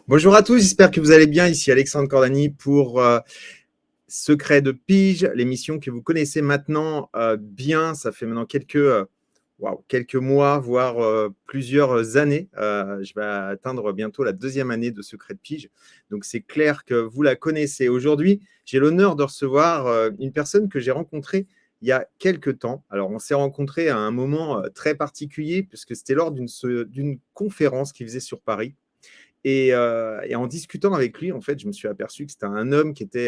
Bonjour à tous, j'espère que vous allez bien. Ici Alexandre Cordani pour Secret de Pige, l'émission que vous connaissez maintenant bien. Ça fait maintenant quelques mois, voire plusieurs années. Je vais atteindre bientôt la deuxième année de Secret de Pige. Donc c'est clair que vous la connaissez. Aujourd'hui, j'ai l'honneur de recevoir une personne que j'ai rencontrée il y a quelques temps. Alors on s'est rencontrés à un moment très particulier puisque c'était lors d'une conférence qu'il faisait sur Paris. Et en discutant avec lui, en fait, je me suis aperçu que c'était un homme qu'il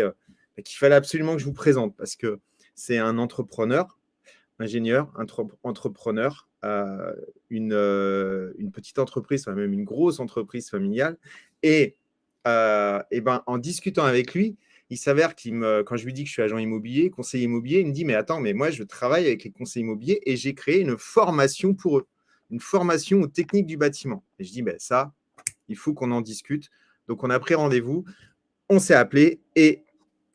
fallait absolument que je vous présente parce que c'est un entrepreneur, ingénieur, entrepreneur, une petite entreprise, enfin même une grosse entreprise familiale. Et ben, en discutant avec lui, il s'avère quand je lui dis que je suis agent immobilier, conseiller immobilier, il me dit, mais attends, mais moi, je travaille avec les conseillers immobiliers et j'ai créé une formation pour eux, une formation aux techniques du bâtiment. Et je dis, ben ça, il faut qu'on en discute. Donc, on a pris rendez-vous, on s'est appelé et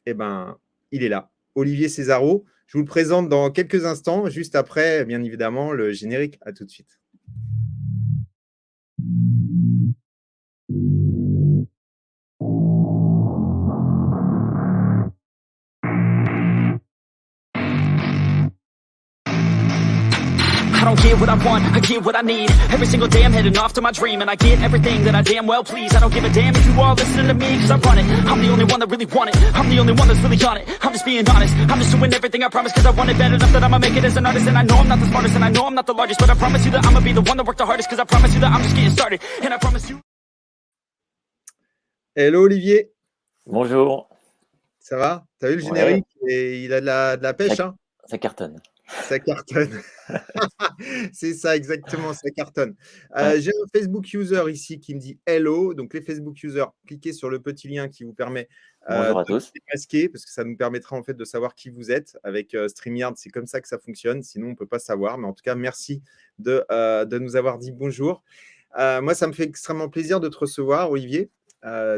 ben, il est là. Olivier Césaro, je vous le présente dans quelques instants, juste après, bien évidemment, le générique. À tout de suite. I don't get what I want, I get what I need. Every single day I'm heading off to my dream, and I get everything that I damn well please. I don't give a damn if you all listening to me, cause I run it. I'm the only one that really want it, I'm the only one that's really on it. I'm just being honest, I'm just doing everything I promise, cause I want it bad enough that I'ma make it as an artist. And I know I'm not the smartest, and I know I'm not the largest, but I promise you that I'ma be the one that worked the hardest, cause I promise you that I'm just getting started. And I promise you. Hello Olivier, Bonjour. ça va? T'as vu le Ouais, générique? Et il a de la pêche, hein? ça cartonne. Ça cartonne. C'est ça, exactement, ça cartonne. Ouais. J'ai un Facebook user ici qui me dit hello. Donc, les Facebook users, cliquez sur le petit lien qui vous permet Bonjour à de vous tous. démasquer parce que ça nous permettra en fait de savoir qui vous êtes. Avec StreamYard, c'est comme ça que ça fonctionne. Sinon, on ne peut pas savoir. Mais en tout cas, merci de nous avoir dit bonjour. Moi, ça me fait extrêmement plaisir de te recevoir, Olivier.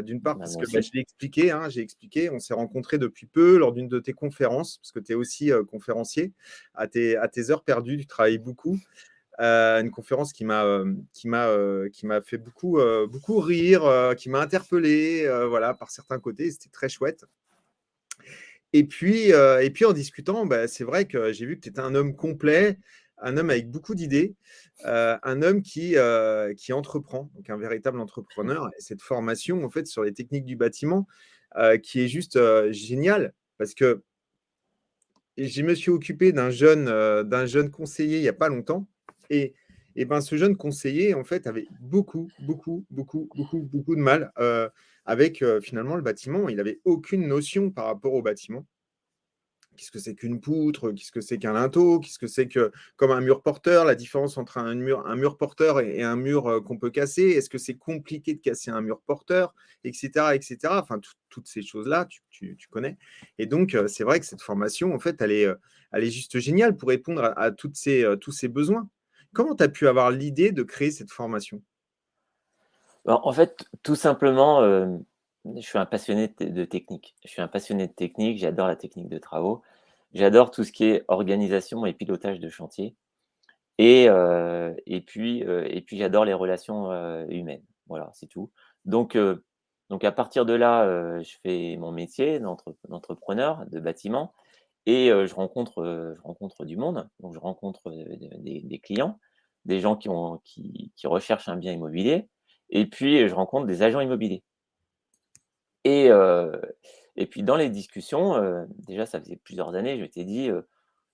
D'une part, parce Moi que aussi. je l'ai expliqué, on s'est rencontrés depuis peu lors d'une de tes conférences, parce que tu es aussi conférencier à tes heures perdues, tu travailles beaucoup. Une conférence qui m'a fait beaucoup rire, qui m'a interpellé voilà, par certains côtés, c'était très chouette. Et puis en discutant, bah, c'est vrai que j'ai vu que tu étais un homme complet, un homme avec beaucoup d'idées, un homme qui entreprend, donc un véritable entrepreneur. Et cette formation, en fait, sur les techniques du bâtiment, qui est juste géniale, parce que je me suis occupé d'un jeune conseiller il n'y a pas longtemps. Et, et ben, ce jeune conseiller, en fait, avait beaucoup de mal avec finalement le bâtiment. Il n'avait aucune notion par rapport au bâtiment. Qu'est-ce que c'est qu'une poutre? Qu'est-ce que c'est qu'un linteau? Qu'est-ce que c'est que comme un mur porteur? La différence entre un mur porteur et un mur qu'on peut casser? Est-ce que c'est compliqué de casser un mur porteur? Etc. etc. Enfin, toutes ces choses-là, tu connais. Et donc, c'est vrai que cette formation, en fait, elle est juste géniale pour répondre à tous ces besoins. Comment tu as pu avoir l'idée de créer cette formation? En fait, tout simplement, je suis un passionné de technique. Je suis un passionné de technique, j'adore la technique de travaux. J'adore tout ce qui est organisation et pilotage de chantier et puis j'adore les relations, humaines. Voilà, c'est tout. Donc heu, donc à partir de là, je fais mon métier d'entrepreneur de bâtiment et je rencontre du monde. Donc je rencontre, des clients, des gens qui recherchent un bien immobilier et puis, je rencontre des agents immobiliers et heu et puis dans les discussions, déjà ça faisait plusieurs années, je m'étais dit,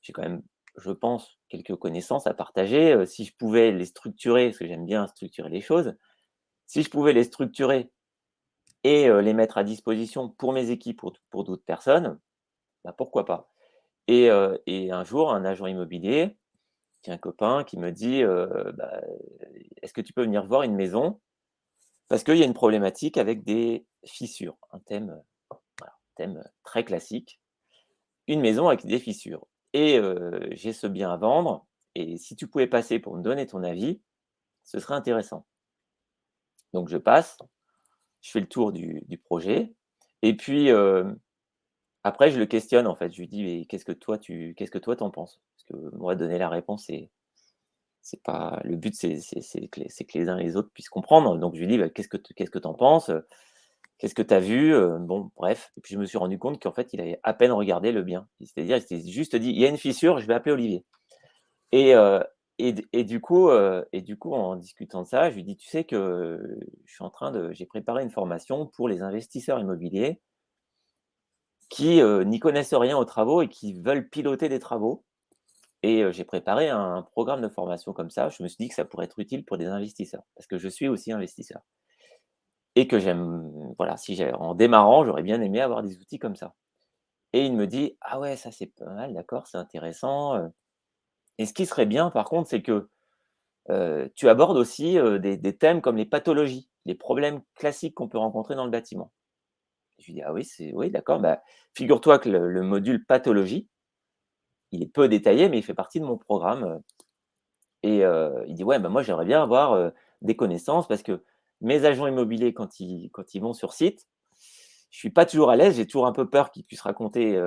j'ai quand même, je pense, quelques connaissances à partager, si je pouvais les structurer, parce que j'aime bien structurer les choses, si je pouvais les structurer et les mettre à disposition pour mes équipes, pour d'autres personnes, bah, pourquoi pas? Et un jour, un agent immobilier, qui est un copain, qui me dit, bah, «Est-ce que tu peux venir voir une maison? Parce qu'il y a une problématique avec des fissures». Un thème, voilà, thème très classique. Une maison avec des fissures et j'ai ce bien à vendre et si tu pouvais passer pour me donner ton avis, ce serait intéressant. Donc je passe, je fais le tour du projet et puis, après je le questionne en fait. Je lui dis: «Mais qu'est-ce que toi tu en penses?» Parce que moi donner la réponse, C'est pas le but, c'est que les uns et les autres puissent comprendre. Donc je lui dis: «Bah, qu'est-ce que tu en penses? Qu'est-ce que tu as vu?» Bon, bref, et puis je me suis rendu compte qu'en fait, il avait à peine regardé le bien. C'est-à-dire, il s'était juste dit: «Il y a une fissure, je vais appeler Olivier». Et du coup, en discutant de ça, je lui dis: «Tu sais que j'ai préparé une formation pour les investisseurs immobiliers qui, n'y connaissent rien aux travaux et qui veulent piloter des travaux, et j'ai préparé un programme de formation comme ça. Je me suis dit que ça pourrait être utile pour des investisseurs, parce que je suis aussi investisseur et que voilà, si j'ai en démarrant, j'aurais bien aimé avoir des outils comme ça». Et il me dit: «Ah ouais, ça c'est pas mal, d'accord, c'est intéressant, et ce qui serait bien par contre, c'est que tu abordes aussi, des thèmes comme les pathologies, les problèmes classiques qu'on peut rencontrer dans le bâtiment». Je lui dis: «Ah oui, oui, d'accord, bah, figure-toi que le module pathologie, il est peu détaillé, mais il fait partie de mon programme», et il dit: «Ouais, bah, moi j'aimerais bien avoir, des connaissances parce que mes agents immobiliers quand ils vont sur site, je suis pas toujours à l'aise, j'ai toujours un peu peur qu'ils puissent raconter,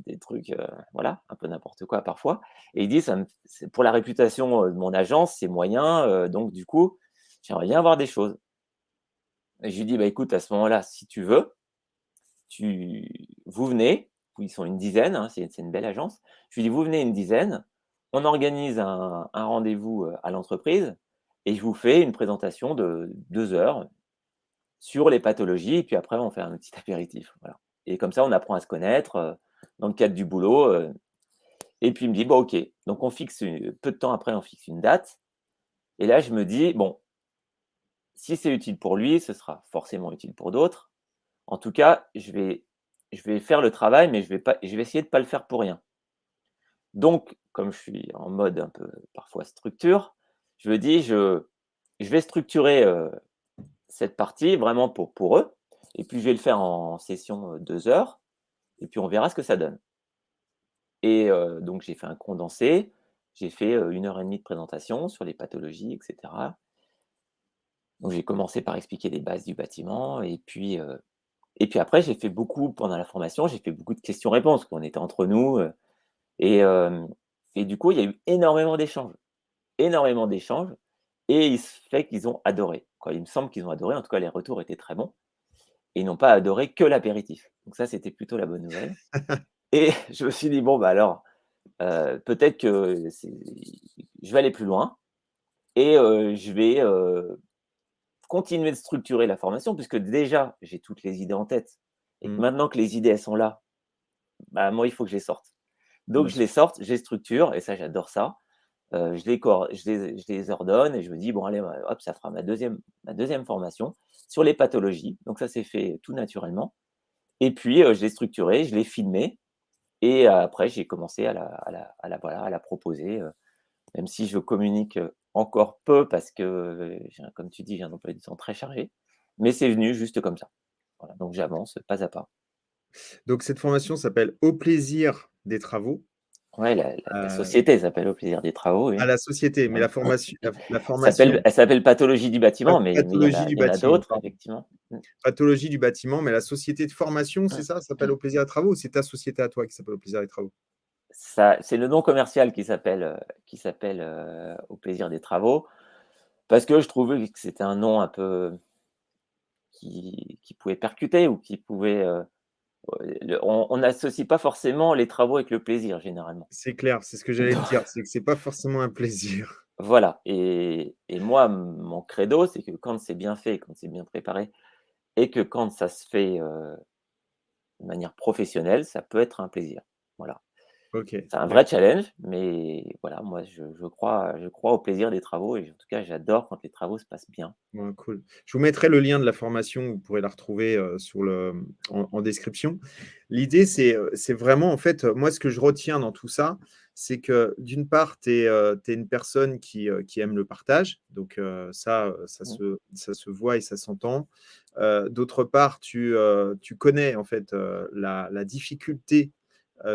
des trucs, voilà, un peu n'importe quoi parfois», et il dit: «Ça me c'est pour la réputation, de mon agence, c'est moyen, donc du coup, j'aimerais bien avoir des choses». Et je lui dis: «Bah, écoute, à ce moment-là, si tu veux, vous venez», ils sont une dizaine, hein, c'est une belle agence. Je lui dis: «Vous venez une dizaine, on organise un rendez-vous, à l'entreprise et je vous fais une présentation de 2 heures sur les pathologies et puis après on fait un petit apéritif», voilà, et comme ça on apprend à se connaître, dans le cadre du boulot, et puis il me dit: «Bon, OK». Donc on fixe, peu de temps après, on fixe une date, et là je me dis: «Bon, si c'est utile pour lui, ce sera forcément utile pour d'autres. En tout cas, je vais faire le travail, mais je vais essayer de ne pas le faire pour rien». Donc, comme je suis en mode un peu parfois structure, je me dis: «Je vais structurer, cette partie vraiment pour eux, et puis je vais le faire en session, 2 heures et puis on verra ce que ça donne». Et donc j'ai fait un condensé, j'ai fait, 1 heure et demie de présentation sur les pathologies et cetera. Donc j'ai commencé par expliquer les bases du bâtiment et puis après j'ai fait beaucoup pendant la formation, j'ai fait beaucoup de questions-réponses, qu'on était entre nous, et hem et du coup, il y a eu énormément d'échanges, et il se fait qu'ils ont adoré, quoi. Il me semble qu'ils ont adoré, en tout cas les retours étaient très bons, et ils n'ont pas adoré que l'apéritif. Donc ça, c'était plutôt la bonne nouvelle, et je me suis dit: «Bon, bah, alors, peut-être que je vais aller plus loin et je vais, continuer de structurer la formation», puisque déjà j'ai toutes les idées en tête et que Mmh, maintenant que les idées, elles sont là, bah, moi, il faut que je les sorte. Donc bien je sûr. les sorte, je les structure, et ça, j'adore ça. Je les ordonne et je me dis: «Bon allez, hop, ça fera ma deuxième formation sur les pathologies». Donc ça s'est fait tout naturellement, et puis, je l'ai structuré, je l'ai filmé, et après j'ai commencé voilà, à la proposer, même si je communique, encore peu parce que, comme tu dis, j'ai un emploi du temps très chargé, mais c'est venu juste comme ça. Voilà, donc j'avance pas à pas. Donc cette formation s'appelle «Au plaisir des travaux», Ouais, la heu, société s'appelle Au plaisir des travaux, à oui. la société, mais Mmh. la S'appelle formation, elle s'appelle Pathologie du bâtiment, mais il y en pathologie a du il y en a bâtiment, d'autres pardon. effectivement. Mmh. Pathologie du bâtiment, mais la société de formation, c'est Mmh. ça? Ça s'appelle Mmh. «Au plaisir des travaux» ou c'est ta société à toi qui s'appelle «Au plaisir des travaux»? Ça, c'est le nom commercial qui s'appelle Au plaisir des travaux, parce que je trouvais que c'était un nom un peu qui pouvait percuter, ou qui pouvait, on n'associe pas forcément les travaux avec le plaisir généralement. C'est clair, c'est ce que j'allais te Donc dire, c'est que c'est pas forcément un plaisir. voilà, et moi, mon credo, c'est que quand c'est bien fait, quand c'est bien préparé, et que quand ça se fait, de manière professionnelle, ça peut être un plaisir. Voilà. OK, C'est un vrai d'accord. challenge, mais voilà, moi je crois au plaisir des travaux, et en tout cas, j'adore quand les travaux se passent bien. Ouais, cool. Je vous mettrai le lien de la formation, vous pourrez la retrouver, sur en description. L'idée, c'est vraiment en fait, moi ce que je retiens dans tout ça, c'est que d'une part, tu es, une personne qui aime le partage, donc ça, Mmh. ça se voit et ça s'entend. D'autre part, tu connais en fait, la difficulté,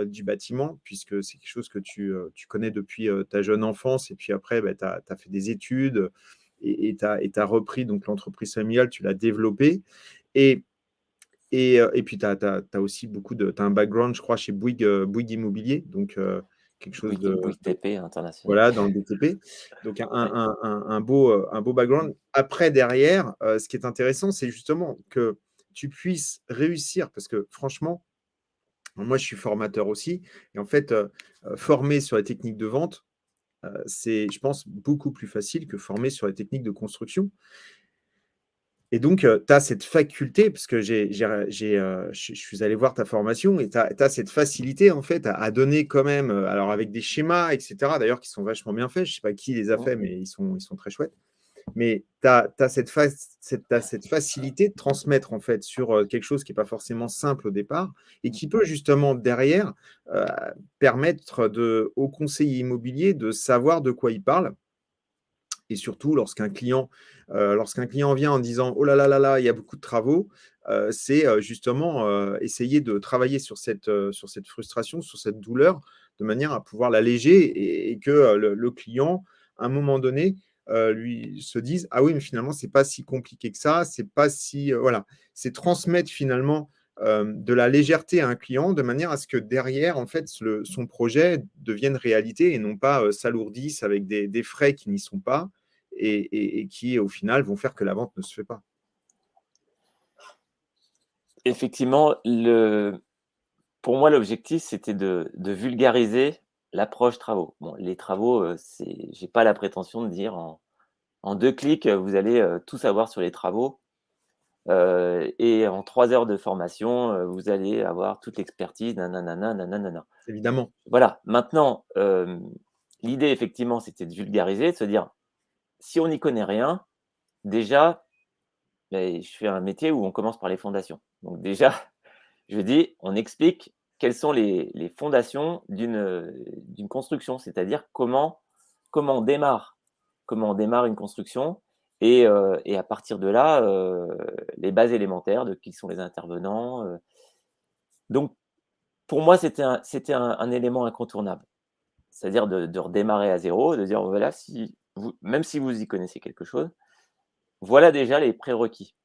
du bâtiment puisque c'est quelque chose que tu connais depuis, ta jeune enfance et puis après, bah, tu as fait des études, et tu as repris donc l'entreprise familiale, tu l'as développée et et puis tu as aussi beaucoup de tu as un background, je crois, chez Bouygues, Bouygues Immobilier, donc quelque chose de BTP international. voilà, dans le BTP. Donc Ouais. un beau background. Après derrière, ce qui est intéressant, c'est justement que tu puisses réussir parce que franchement, moi je suis formateur aussi et en fait, former sur les techniques de vente, c'est, je pense, beaucoup plus facile que former sur les techniques de construction. Et donc, tu as cette faculté, parce que je suis allé voir ta formation et tu as cette facilité, en fait, à donner quand même, alors avec des schémas, et cetera, d'ailleurs, qui sont vachement bien faits. Je ne sais pas qui les a Mmh. faits, mais ils sont très chouettes. Mais tu as cette facilité de transmettre, en fait, sur, quelque chose qui est pas forcément simple au départ et qui peut justement derrière, heu, permettre au conseiller immobilier de savoir de quoi il parle et surtout lorsqu'un client vient en disant: «Oh là là là là, il y a beaucoup de travaux», c'est, justement, essayer de travailler sur cette frustration, sur cette douleur, de manière à pouvoir l'alléger et que, le client, à un moment donné, lui se dise: «Ah oui, mais finalement, c'est pas si compliqué que ça, c'est pas si», voilà. C'est transmettre finalement, de la légèreté à un client de manière à ce que derrière, en fait, son projet devienne réalité et non pas, s'alourdisse avec des frais qui n'y sont pas et qui, au final, vont faire que la vente ne se fait pas. Effectivement, pour moi, l'objectif, c'était de vulgariser l'approche travaux. Bon, les travaux, j'ai pas la prétention de dire en 2 clics, vous allez, tout savoir sur les travaux, et en 3 heures de formation, vous allez avoir toute l'expertise, nananana, nananana. Évidemment, Voilà, maintenant, l'idée effectivement, c'était de vulgariser, de se dire: «Si on n'y connaît rien, déjà, beh, je fais un métier où on commence par les fondations». Donc déjà, je dis: «On explique quelles sont les fondations d'une construction», c'est-à-dire comment on démarre une construction et à partir de là, les bases élémentaires de qui sont les intervenants, donc pour moi, c'était un élément incontournable. C'est-à-dire de redémarrer à zéro, de dire: «Voilà, si vous même si vous y connaissez quelque chose, voilà déjà les prérequis».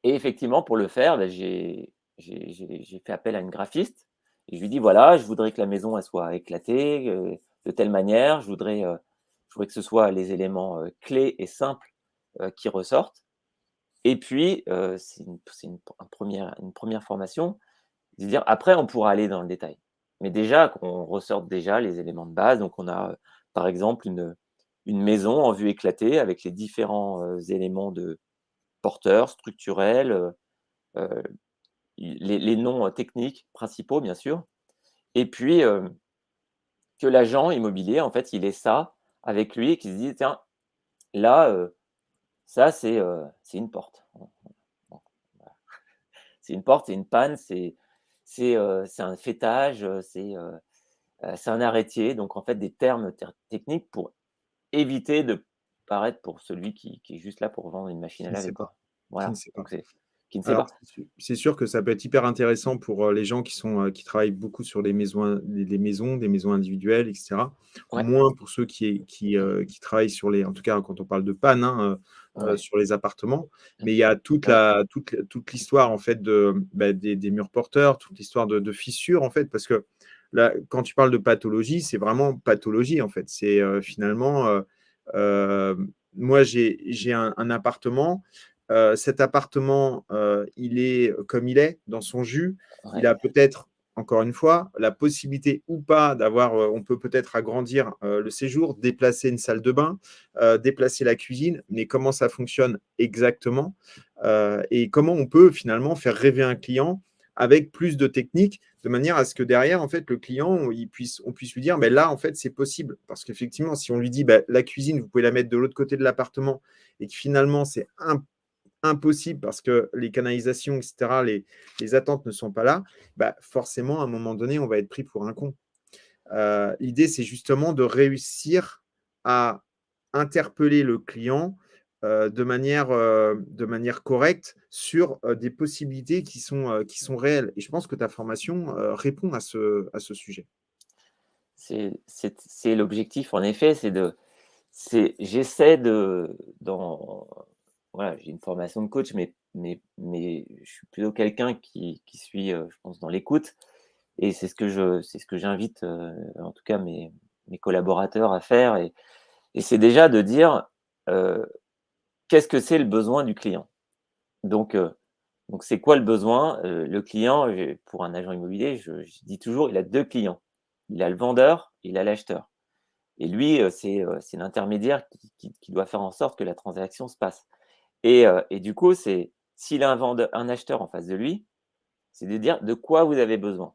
Et effectivement, pour le faire, bah, j'ai fait appel à une graphiste et je lui dis: «Voilà, je voudrais que la maison, elle soit éclatée, de telle manière. Je voudrais que ce soit les éléments, clés et simples, qui ressortent». Et puis, c'est une première formation, de dire après on pourra aller dans le détail. Mais déjà qu'on ressorte déjà les éléments de base. Donc on a, par exemple, une maison en vue éclatée avec les différents, éléments de porteurs structurels, heu, les noms, techniques principaux bien sûr. Et puis, que l'agent immobilier en fait, il ait ça avec lui et qu'il se dise: «Tiens, là, ça c'est une porte». Bon, voilà. C'est une porte, c'est une panne, c'est un faîtage, c'est un arrêtier. Donc en fait des termes techniques pour éviter de paraître pour celui qui est juste là pour vendre une machine à qui ne sait laver, pas, quoi. qui ne Voilà, sait pas. donc c'est qui ne sait Alors, pas. c'est sûr que ça peut être hyper intéressant pour, les gens qui travaillent beaucoup sur des maisons individuelles et cetera. Ouais, Moins pour ceux qui travaillent sur les, en tout cas quand on parle de panne, hein, ouais, sur les appartements. Mais il y a ouais, toute l'histoire en fait des murs porteurs, toute l'histoire de fissures en fait, parce que là, quand tu parles de pathologie, c'est vraiment pathologie en fait. C'est, finalement, moi j'ai un appartement. Cet appartement, il est comme il est, dans son jus. Il ouais. a peut-être, encore une fois, la possibilité ou pas d'avoir, on peut peut-être agrandir, le séjour, déplacer une salle de bain, déplacer la cuisine, mais comment ça fonctionne exactement? Et comment on peut finalement faire rêver un client avec plus de techniques, de manière à ce que derrière, en fait, le client, on puisse lui dire: «Beh, là, en fait, c'est possible». Parce qu'effectivement, si on lui dit: «Bah, la cuisine, vous pouvez la mettre de l'autre côté de l'appartement» et que finalement, c'est impossible parce que les canalisations, et cetera, les attentes ne sont pas là, bah, forcément, à un moment donné, on va être pris pour un con. L'idée, c'est justement de réussir à interpeller le client, de manière correcte sur, des possibilités qui sont réelles et je pense que ta formation, répond à ce sujet. C'est l'objectif en effet, j'essaie dans voilà, j'ai une formation de coach, mais je suis plutôt quelqu'un qui suit, je pense dans l'écoute. Et c'est ce que j'invite, en tout cas mes collaborateurs à faire et c'est déjà de dire, qu'est-ce que c'est le besoin du client? Donc heu, donc c'est quoi le besoin? Le client, pour un agent immobilier, je dis toujours, il a 2 clients. Il a le vendeur, il a l'acheteur et lui, c'est l'intermédiaire qui doit faire en sorte que la transaction se passe et du coup, c'est s'il a un acheteur en face de lui, c'est de dire: «De quoi vous avez besoin?»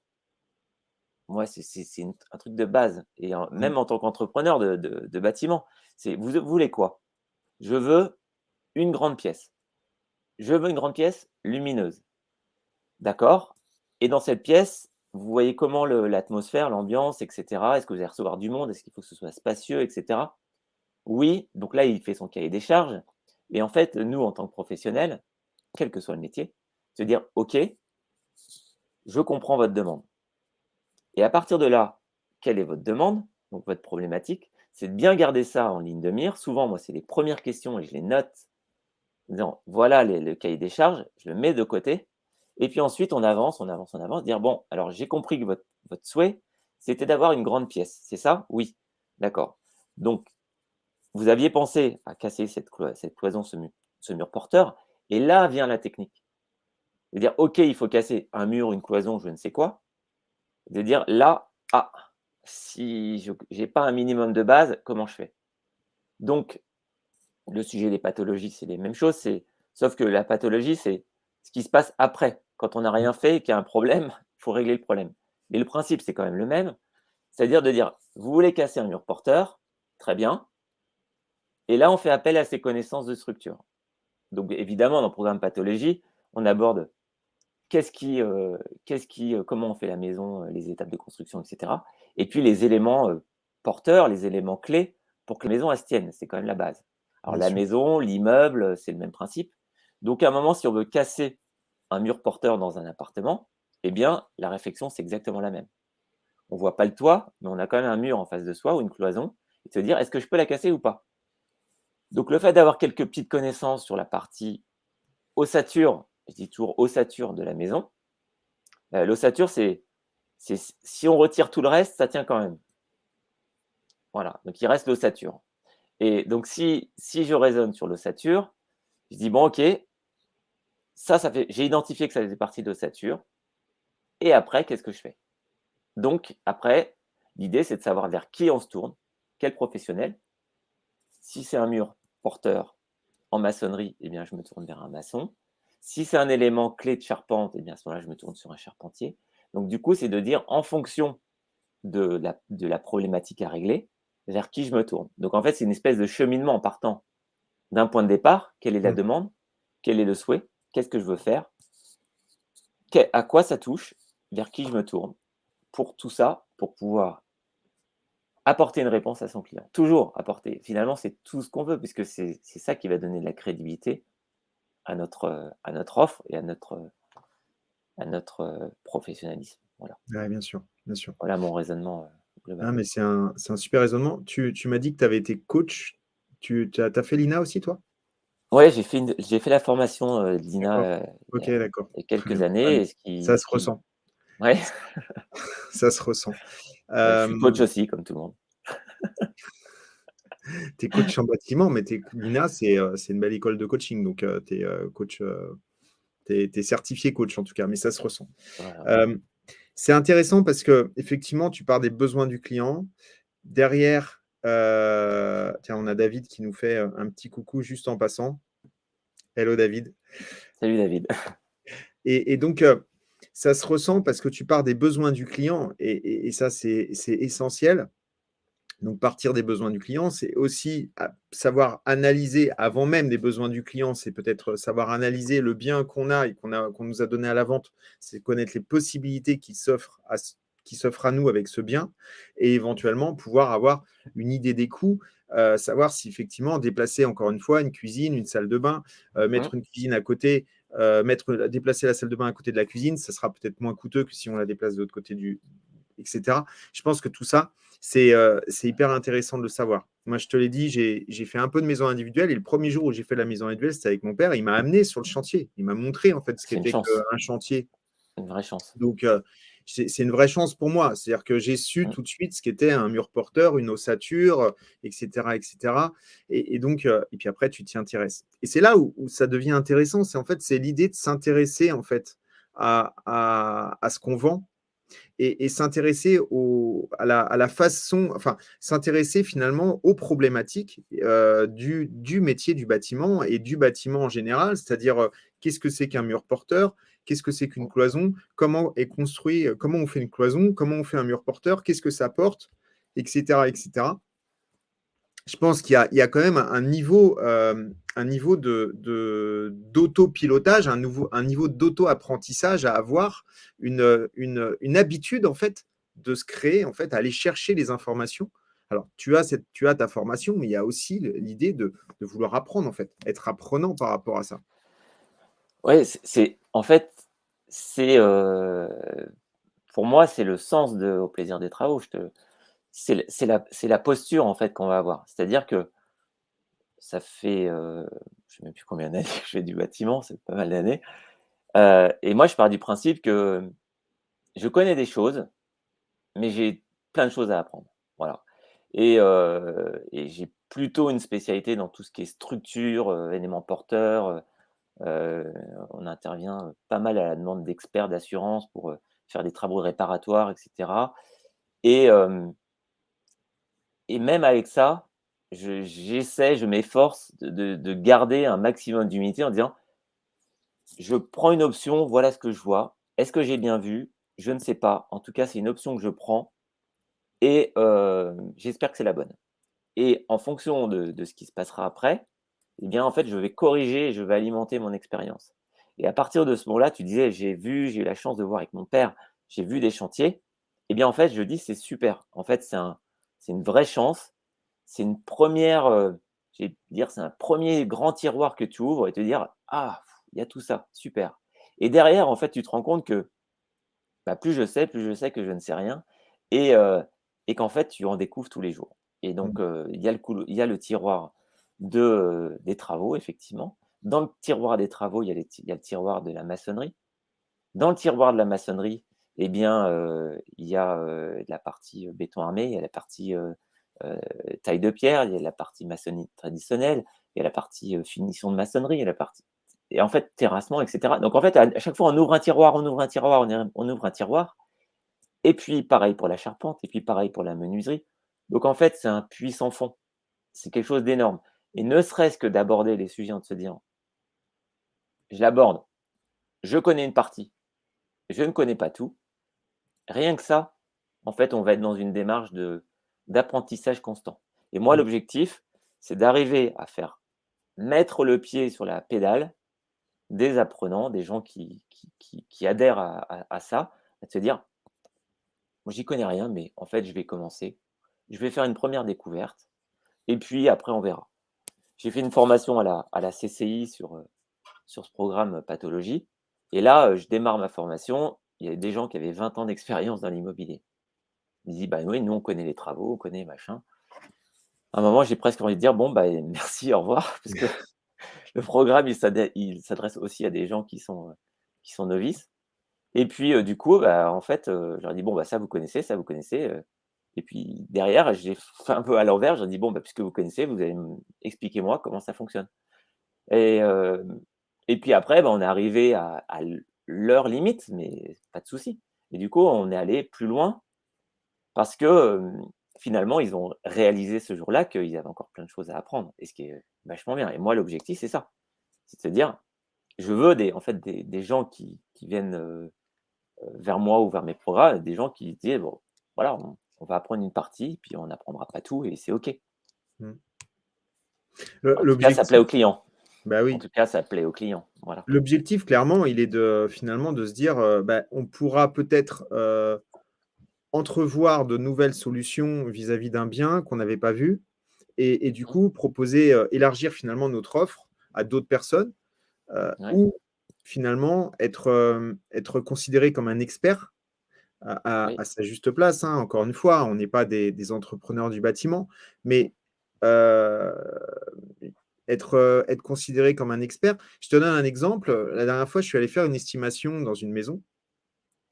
Moi, c'est un truc de base et Mmh. même en tant qu'entrepreneur de bâtiment, c'est: «Vous voulez quoi?» «Je veux une grande pièce. Je veux une grande pièce lumineuse». «D'accord et dans cette pièce, vous voyez comment l'atmosphère, l'ambiance et cetera? Est-ce que vous allez recevoir du monde? Est-ce qu'il faut que ce soit spacieux et cetera?» «Oui». Donc là, il fait son cahier des charges et en fait, nous, en tant que professionnels, quel que soit le métier, se dire: «OK, je comprends votre demande». Et à partir de là, quelle est votre demande? Donc votre problématique, c'est de bien garder ça en ligne de mire. Souvent, moi, c'est les premières questions et je les note en disant: «Voilà le cahier des charges», je le mets de côté et puis ensuite on avance, on avance, on avance, dire: «Bon, alors j'ai compris que votre souhait, c'était d'avoir une grande pièce, c'est ça? Oui. D'accord. Donc vous aviez pensé à casser cette cloison, ce mur porteur et là vient la technique». De dire: «OK, il faut casser un mur, une cloison, je ne sais quoi». De dire là: «Ah, si je j'ai pas un minimum de base, comment je fais?» Donc le sujet des pathologies, c'est les mêmes choses, sauf que la pathologie, c'est ce qui se passe après. Quand on n'a Mmh. rien fait et qu'il y a un problème, il faut régler le problème. Mais le principe, c'est quand même le même, c'est-à-dire de dire: «Vous voulez casser un mur porteur, très bien» et là, on fait appel à ses connaissances de structure. Donc évidemment, dans le programme pathologie, on aborde Qu'est-ce qui, comment on fait la maison, les étapes de construction et cetera et puis les éléments, porteurs, les éléments clés pour que la maison, elle se tienne, c'est quand même la base. Alors Bien la sûr. maison, l'immeuble, c'est le même principe. Donc à un moment, si on veut casser un mur porteur dans un appartement, eh bien, la réflexion, c'est exactement la même. On voit pas le toit, mais on a quand même un mur en face de soi ou une cloison et de se dire: «Est-ce que je peux la casser ou pas?» Donc le fait d'avoir quelques petites connaissances sur la partie ossature, je dis toujours ossature de la maison, l'ossature, c'est si on retire tout le reste, ça tient quand même. Voilà, donc il reste l'ossature et donc si je raisonne sur l'ossature, je dis: «Bon OK, ça fait j'ai identifié que ça faisait partie de l'ossature et après qu'est-ce que je fais?» Donc après, l'idée c'est de savoir vers qui on se tourne, quel professionnel. Si c'est un mur porteur en maçonnerie, eh bien je me tourne vers un maçon. Si c'est un élément clé de charpente, eh bien à ce moment-là, je me tourne sur un charpentier. Donc du coup, c'est de dire en fonction de la problématique à régler, vers qui je me tourne. Donc en fait, c'est une espèce de cheminement en partant d'un point de départ. Quelle est la Mmh. demande? Quel est le souhait? Qu'est-ce que je veux faire? À quoi ça touche? Vers qui je me tourne? Pour tout ça, pour pouvoir apporter une réponse à son client. Toujours apporter. Finalement, c'est tout ce qu'on veut, puisque c'est ça qui va donner de la crédibilité à notre offre et à notre professionnalisme. Voilà. Ouais, bien sûr, bien sûr. Voilà mon raisonnement Ah, global. mais c'est un super raisonnement. Tu m'as dit que tu avais été coach. Tu as fait l'INA aussi, toi? Ouais, j'ai fait la formation, de D'accord. l'INA, OK, d'accord. il y a Très quelques bien. Ouais, années mais et ce qui ça ce se qui ressent, ouais, ça se ressent. ouais, je suis coach Hem, aussi comme tout le monde. Tu es coach en bâtiment, mais l'INA, c'est une belle école de coaching, donc tu es, coach, tu es certifié coach en tout cas, mais ça se ressent. Voilà. Hem, c'est intéressant parce qu'effectivement, tu pars des besoins du client. Derrière, tiens, on a David qui nous fait, un petit coucou juste en passant. Hello David. Salut David. Et donc, ça se ressent parce que tu pars des besoins du client et ça, c'est essentiel. Donc partir des besoins du client, c'est aussi savoir analyser avant même des besoins du client, c'est peut-être savoir analyser le bien qu'on a et qu'on nous a donné à la vente, c'est connaître les possibilités qui s'offrent à nous avec ce bien et éventuellement pouvoir avoir une idée des coûts, savoir si effectivement déplacer encore une fois une cuisine, une salle de bain, Mmh, mettre une cuisine à côté, déplacer la salle de bain à côté de la cuisine, ça sera peut-être moins coûteux que si on la déplace de l'autre côté etc. Je pense que tout ça, c'est hyper intéressant de le savoir. Moi, je te l'ai dit, j'ai fait un peu de maison individuelle et le premier jour où j'ai fait la maison individuelle, c'était avec mon père. Il m'a amené sur le chantier. Il m'a montré en fait ce c'est une qu'était chance, qu'un chantier. une vraie chance. Donc, c'est une vraie chance pour moi. C'est-à-dire que j'ai su Mmh. tout de suite ce qu'était un mur porteur, une ossature, etc., etc. Et donc, et puis après, tu t'y intéresses. Et c'est là où ça devient intéressant. C'est en fait, c'est l'idée de s'intéresser en fait à ce qu'on vend et s'intéresser à la façon, enfin, s'intéresser finalement aux problématiques du métier du bâtiment et du bâtiment en général, c'est-à-dire qu'est-ce que c'est qu'un mur porteur, qu'est-ce que c'est qu'une cloison, comment est construit, comment on fait une cloison, comment on fait un mur porteur, qu'est-ce que ça porte, etc., etc. Je pense il y a quand même un niveau d'autopilotage, un niveau d'auto-apprentissage à avoir, une habitude en fait de se créer, en fait, à aller chercher les informations. Alors, tu as ta formation, mais il y a aussi l'idée de vouloir apprendre, en fait, être apprenant par rapport à ça. Ouais, en fait, c'est, pour moi, c'est le sens de Au plaisir des travaux. C'est la posture, en fait, qu'on va avoir. C'est-à-dire que ça fait, je sais même plus combien d'années que je fais du bâtiment, c'est pas mal d'années, et moi, je pars du principe que je connais des choses, mais j'ai plein de choses à apprendre. Voilà, et j'ai plutôt une spécialité dans tout ce qui est structure, éléments porteurs, on intervient, pas mal à la demande d'experts d'assurance pour, faire des travaux réparatoires et cetera, et hem et même avec ça, je m'efforce de garder un maximum d'humilité en disant: «Je prends une option, voilà ce que je vois. Est-ce que j'ai bien vu? Je ne sais pas. En tout cas, c'est une option que je prends et j'espère que c'est la bonne». Et en fonction de ce qui se passera après, eh bien, en fait, je vais corriger et je vais alimenter mon expérience. Et à partir de ce moment-là, tu disais: j'ai eu la chance de voir avec mon père, j'ai vu des chantiers». Eh bien, en fait, je dis: «C'est super». En fait, c'est une vraie chance. C'est une première, je vais dire, c'est un premier grand tiroir que tu ouvres et te dire: «Ah, il y a tout ça, super». Et derrière, en fait, tu te rends compte que, bah, plus je sais que je ne sais rien, et qu'en fait, tu en découvres tous les jours. Et donc, Mmh. il y a le tiroir des travaux, effectivement. Dans le tiroir des travaux, il y a le tiroir de la maçonnerie. Dans le tiroir de la maçonnerie, eh bien, il y a, la partie, béton armé, il y a la partie, heu, taille de pierre, il y a la partie maçonnerie traditionnelle, il y a la partie, finition de maçonnerie, il y a la partie, et en fait, terrassement, et cetera. Donc en fait, à chaque fois, on ouvre un tiroir, on ouvre un tiroir, on ouvre un tiroir, et puis pareil pour la charpente, et puis pareil pour la menuiserie. Donc en fait, c'est un puits sans fond. C'est quelque chose d'énorme, et ne serait-ce que d'aborder les sujets en se disant: «Je l'aborde, je connais une partie, je ne connais pas tout». Rien que ça, en fait, on va être dans une démarche d'apprentissage constant. Et moi, Mmh. l'objectif, c'est d'arriver à faire mettre le pied sur la pédale des apprenants, des gens qui adhèrent à ça, à se dire: «Moi, j'y connais rien, mais en fait, je vais commencer. Je vais faire une première découverte et puis après, on verra». J'ai fait une formation à la CCI sur ce programme pathologie, et là, je démarre ma formation. Il y avait des gens qui avaient 20 ans d'expérience dans l'immobilier. Il dit: «Bah, oui, nous, on connaît les travaux, on connaît machin». À un moment, j'ai presque envie de dire: «Bon, bah, merci, au revoir», parce que le programme, il s'adresse aussi à des gens qui sont novices. Et puis, du coup, bah, en fait, je leur dis: «Bon, bah, ça vous connaissez», et puis derrière, j'ai fait un peu à l'envers, je leur dis: «Bon, bah, puisque vous connaissez, vous allez expliquez-moi comment ça fonctionne». Et et puis après, bah, on est arrivé à leur limite, mais pas de souci. Et du coup, on est allé plus loin. Parce que, finalement, ils ont réalisé ce jour-là qu'ils avaient encore plein de choses à apprendre, et ce qui est vachement bien. Et moi, l'objectif, c'est ça. C'est de se dire: «Je veux en fait, des gens qui viennent, vers moi ou vers mes programmes, des gens qui disent: "Bon, voilà, on va apprendre une partie, puis on n'apprendra pas tout et c'est OK". Mmh. En tout cas, ça plaît L'objectif, aux clients. bah En oui. tout cas, ça plaît aux clients, voilà. L'objectif, clairement, il est finalement de se dire, bah, on pourra peut-être, entrevoir de nouvelles solutions vis-à-vis d'un bien qu'on n'avait pas vu et du Mmh, coup proposer, élargir finalement notre offre à d'autres personnes, ouais, ou finalement être considéré comme un expert oui, à sa juste place, hein. Encore une fois, on n'est pas des entrepreneurs du bâtiment, mmh, mais heu, être considéré comme un expert. Je te donne un exemple, la dernière fois, je suis allé faire une estimation dans une maison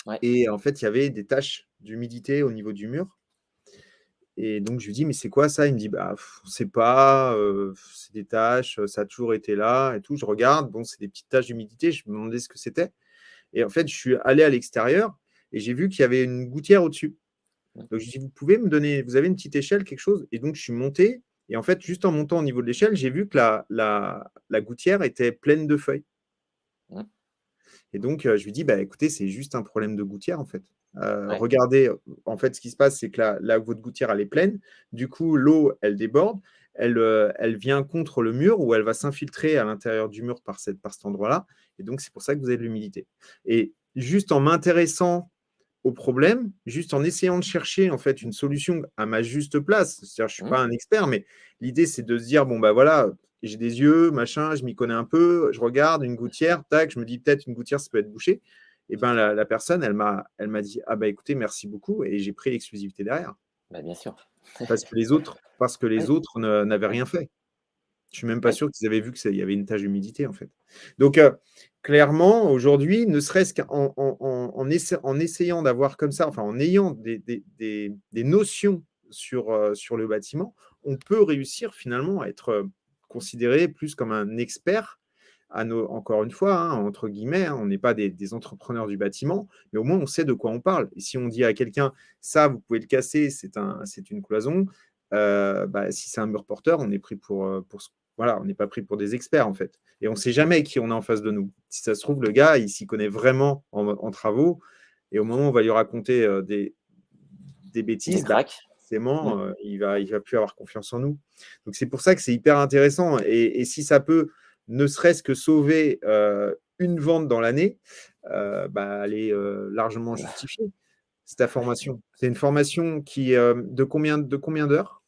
Ouais. Et en fait, il y avait des taches d'humidité au niveau du mur. Et donc, je lui dis: «Mais c'est quoi ça?» Il me dit: «Bah, on sait pas, c'est des taches, ça a toujours été là et tout». Je regarde, bon, c'est des petites taches d'humidité. Je me demandais ce que c'était et en fait, je suis allé à l'extérieur et j'ai vu qu'il y avait une gouttière au-dessus. Mmh. Donc, je dis: «Vous avez une petite échelle, quelque chose?» Et donc, je suis monté et en fait, juste en montant au niveau de l'échelle, j'ai vu que la gouttière était pleine de feuilles. Mmh. Et donc, je lui dis: «Bah, écoutez, c'est juste un problème de gouttière, en fait. Ouais. Regardez, en fait, ce qui se passe, c'est que votre gouttière, elle est pleine. Du coup, l'eau, elle déborde. Elle vient contre le mur ou elle va s'infiltrer à l'intérieur du mur par cet endroit-là et donc c'est pour ça que vous avez de l'humidité» et juste en m'intéressant au problème, juste en essayant de chercher, en fait, une solution à ma juste place. C'est-à-dire, je suis Mmh. pas un expert, mais l'idée, c'est de se dire: «Bon, bah, voilà, j'ai des yeux, machin, je m'y connais un peu, je regarde une gouttière, tac, je me dis: «Peut-être une gouttière, ça peut être bouché» et ben, la personne, elle m'a dit: «Ah, bah, écoutez, merci beaucoup» et j'ai pris l'exclusivité derrière. Bah, bien sûr. Parce que les Oui. autres ne n'avaient Mmh. rien fait. Je suis même pas Oui. sûr qu'ils avaient vu qu'il y avait une tache d'humidité, en fait. Donc, clairement, aujourd'hui, ne serait-ce en essayant d'avoir comme ça, enfin, en ayant des notions sur le bâtiment, on peut réussir finalement à être, considéré plus comme un expert encore une fois, hein, entre guillemets, hein, on n'est pas des entrepreneurs du bâtiment, mais au moins on sait de quoi on parle et si on dit à quelqu'un: «Ça, vous pouvez le casser, c'est une cloison», bah, si c'est un mur porteur, on est pris pour ce voilà, on n'est pas pris pour des experts, en fait et on ne sait jamais qui on a en face de nous. Si ça se trouve, le gars, il s'y connaît vraiment en travaux et au moment où on va lui raconter, des Des bêtises, bah, cracks. Mmh. forcément, il va plus avoir confiance en nous. Donc c'est pour ça que c'est hyper intéressant et si ça peut ne serait-ce que sauver, une vente dans l'année, bah, elle est, largement justifiée, cette formation. C'est une formation qui, de combien d'heures?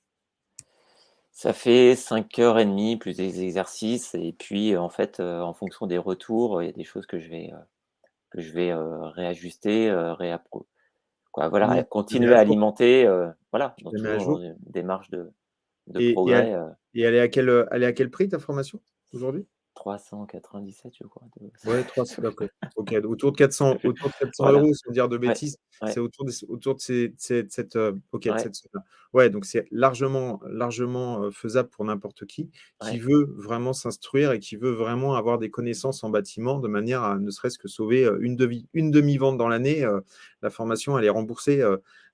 Ça fait 5h30 plus des exercices et puis, en fait, en fonction des retours, il y a des choses que je vais réajuster, quoi, voilà, Oui, tu la mets continuer à à jour, alimenter, voilà, tu donc la mets à toujours jour dans une démarche de et et elle progrès, et elle est à quel prix ta formation, aujourd'hui? 397 je crois de Ouais, 300 d'accord. OK, autour de 400 autour de 400 voilà, € sans dire de ouais, bêtises. ouais, C'est autour de cette, OK, de ouais, cette somme-là. Ouais, donc c'est largement, faisable pour n'importe qui ouais, veut vraiment s'instruire et qui veut vraiment avoir des connaissances en bâtiment de manière à ne serait-ce que sauver, une demi-vente dans l'année, la formation elle est remboursée,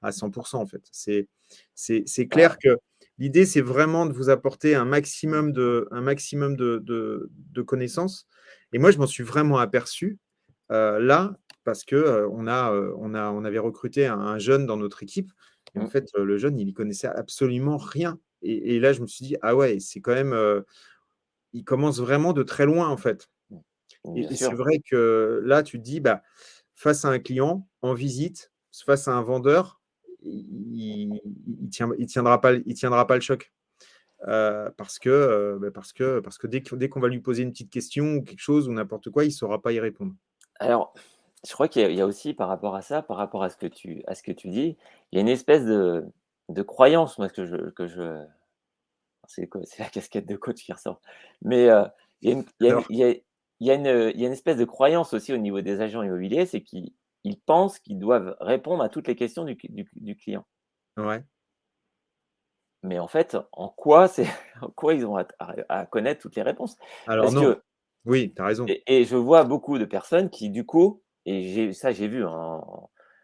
à 100 en fait. C'est bah, clair que l'idée, c'est vraiment de vous apporter un maximum de connaissances et moi, je m'en suis vraiment aperçu, là, parce que, on avait recruté un jeune dans notre équipe et en mmh, fait, le jeune, il y connaissait absolument rien et là, je me suis dit: «Ah ouais, c'est quand même, il commence vraiment de très loin, en fait» bien et c'est sûr. vrai que là, tu te dis, bah, face à un client, en visite, face à un vendeur, il tiendra pas le choc. Parce que dès qu'on va lui poser une petite question ou quelque chose ou n'importe quoi, il ne saura pas y répondre. Alors, je crois qu'il y a aussi par rapport à ça, par rapport à ce que tu dis, il y a une espèce de croyance, moi, c'est la casquette de coach qui ressort. Mais, il y a une il y a une Alors il y a une espèce de croyance aussi au niveau des agents immobiliers, c'est qu'ils pensent qu'ils doivent répondre à toutes les questions du client. ouais. Mais en fait, en quoi c'est en quoi ils ont à connaître toutes les réponses? Alors Parce non. que Oui, tu as raison. et je vois beaucoup de personnes qui du coup j'ai vu, hein,